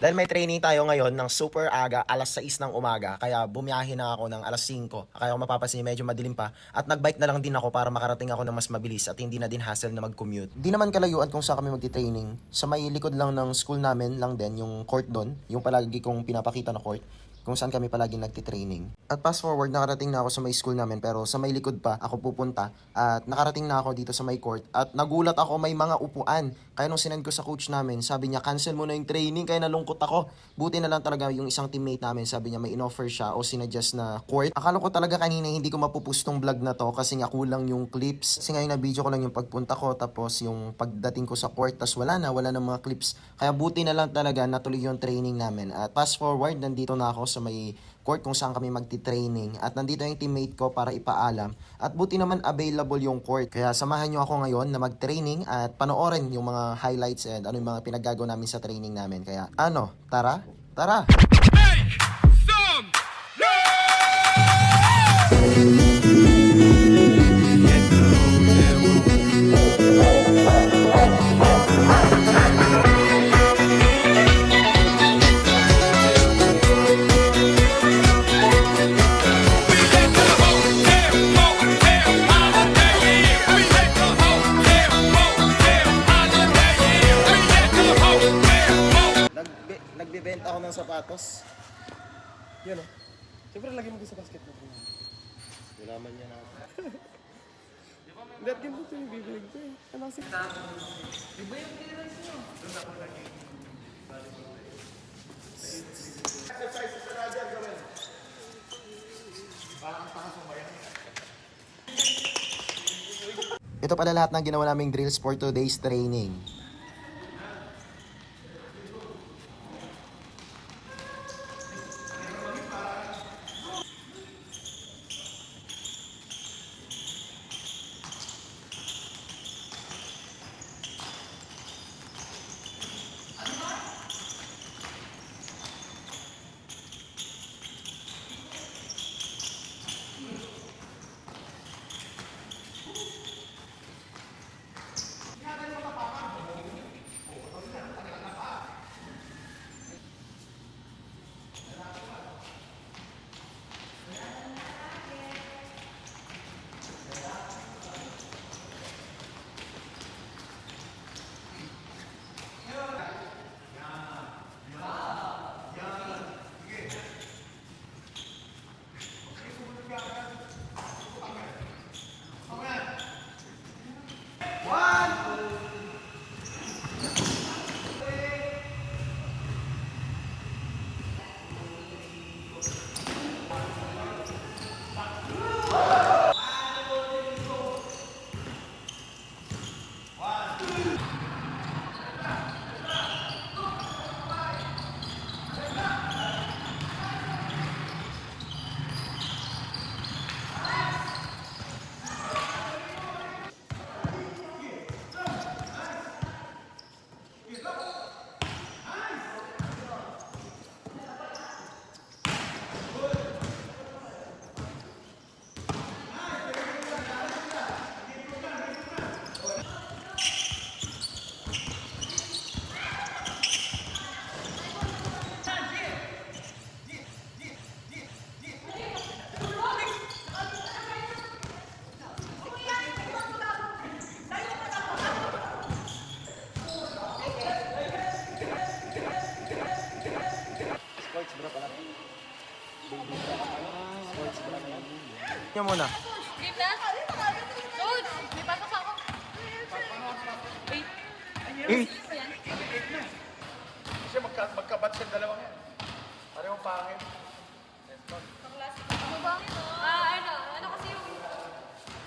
Dahil may training tayo ngayon ng super aga, alas 6 ng umaga. Kaya bumiyahe na ako ng alas 5. Kaya kung mapapansin niyo, medyo madilim pa. At nagbike na lang din ako para makarating ako ng mas mabilis at hindi na din hassle na mag-commute. Di naman kalayuan kung saan kami magti-training. Sa may likod lang ng school namin lang din, yung court doon. Yung palagi kong pinapakita na court kung saan kami palagi nagtitraining. At fast forward, nakarating na ako sa may school namin pero sa may likod pa ako pupunta at nakarating na ako dito sa may court at nagulat ako may mga upuan. Kaya nung sinend ko sa coach namin, sabi niya cancel mo na yung training kaya nalungkot ako. Buti na lang talaga yung isang teammate namin, sabi niya may in-offer siya o sinadjust na court. Akala ko talaga kanina hindi ko mapupust tong vlog na to kasi nga kulang yung clips. Kasi ngayon na video ko lang yung pagpunta ko tapos yung pagdating ko sa court tas wala na mga clips. Kaya buti na lang talaga natuloy yung training namin. At fast forward, nandito na ako sa may court kung saan kami magti-training at nandito yung teammate ko para ipaalam at buti naman available yung court kaya samahan nyo ako ngayon na mag-training at panoorin yung mga highlights and ano yung mga pinaggagawa namin sa training namin kaya tara! Nagbebenta ako ng sapatos. Yan o. Siyempre lagi mo sa basketball. Wala man yan ako. Hindi at ganito yung bibilig ko eh. Ano kasi? Iba yung clearance nyo. Exercise sa radyo gawin. Parang takas mo ba yan? Ito pala lahat ng ginawa naming drills for today's training. Niya muna. Game na? Coach, may pasok ako. Wait. Kasi magkabat siya dalawang yan. Parehong pangit. Ano ba? Ano kasi yung...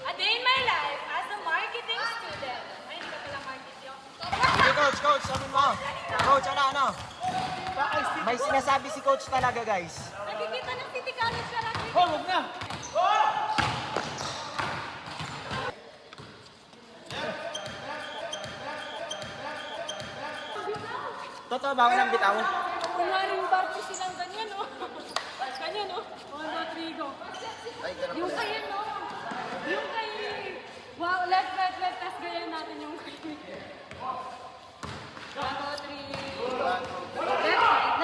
A day in my life as a marketing student. Ay, hindi ka pala marketing. Sige coach, sabi mo. Coach, ano? May sinasabi si coach talaga guys. Nakikita ng City College ka lang. Oh, huwag na! Totoo ba walang bitaw? Kunwaring Barbie silang ganyan, no? Ganyan, no? 1, 2, 3, go. Yung kay, no? Yung kay... Wow, left. Tapos ganyan natin yung kay... 1, 2, 3. Left side.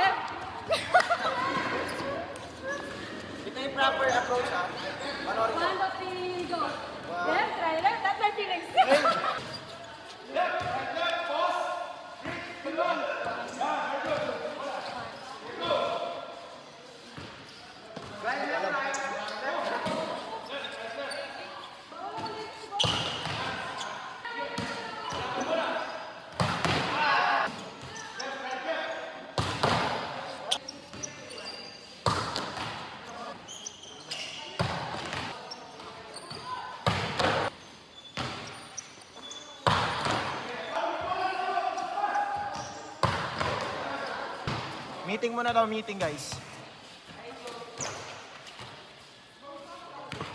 Meeting muna daw, meeting guys.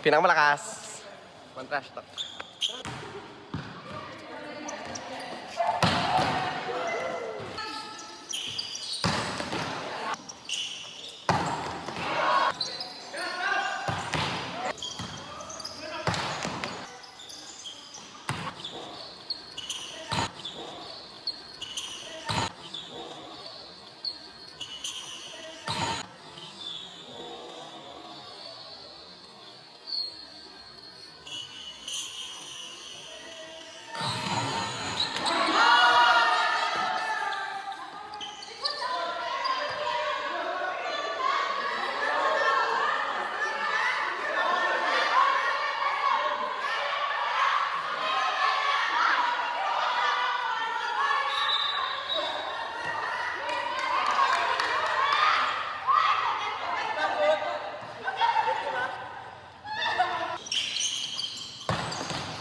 Pinakamalakas. One trash talk.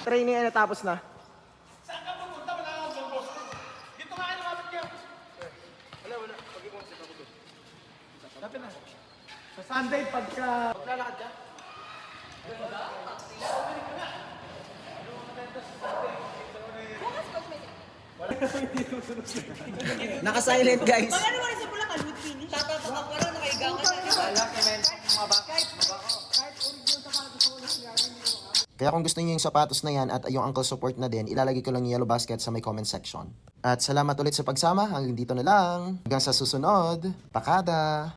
Training ay natapos na. Sa Sunday, pagka... Naka-silent guys. Ano ba rin sa Bulacan with finish? Tatapak ako lang, nakaiga ka na. Kaya kung gusto niyo yung sapatos na yan at yung ankle support na din, ilalagay ko lang yung yellow basket sa may comment section. At salamat ulit sa pagsama. Hanggang dito na lang. Hanggang sa susunod. Pakada!